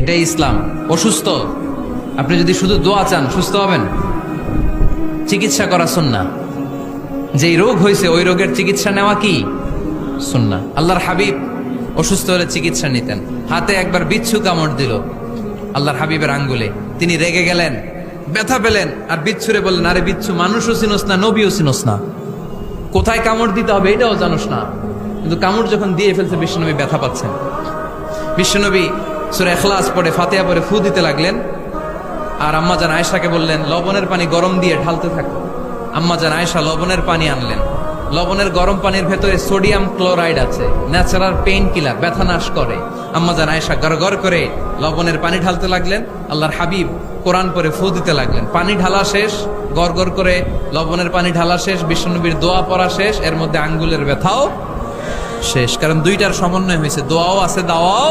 এটাই ইসলাম। অসুস্থ, আপনি যদি শুধু দোয়া চান সুস্থ হবেন? চিকিৎসা করা সুন্নাহ। যেই রোগ হয়েছে ওই রোগের চিকিৎসা নেওয়া কি সুন্নাহ। আল্লাহর হাবিব অসুস্থ হলে চিকিৎসা নিতেন। হাতে একবার বিচ্ছু কামড় দিল আল্লাহর হাবিবের আঙ্গুলে, তিনি রেগে গেলেন, ব্যথা পেলেন, আর বিচ্ছুরে বললেন, আরে বিচ্ছু, মানুষও চিনোস না, নবীও চিনোস না, কোথায় কামড় দিতে হবে এটাও জানোস না। কিন্তু কামড় যখন দিয়ে ফেলছে বিশ্বনবী ব্যথা পাচ্ছেন। বিশ্বনবী সূরা ইখলাস পড়ে ফাতিহা পড়ে ফু দিতে লাগলেন, আর আম্মাজান আয়েশাকে বললেন লবণের পানি গরম দিয়ে ঢালতে থাকো। আম্মাজান আয়েশা লবণের পানি আনলেন। লবণের গরম পানির ভেতরে সোডিয়াম ক্লোরাইড আছে, ন্যাচারাল পেইন কিলার, ব্যথা নাশ করে। আম্মাজান আয়েশা গড়গড় করে লবণের পানি ঢালতে লাগলেন, আল্লাহর হাবিব কোরআন পড়ে ফু দিতে লাগলেন। পানি ঢালা শেষ, গড়গড় করে লবণের পানি ঢালা শেষ, বিশ্বনবীর দোয়া পড়া শেষ, এর মধ্যে আঙ্গুলের ব্যথাও শেষ। কারণ দুইটার সমন্বয় হয়েছে, দোয়াও আছে, দাওয়াও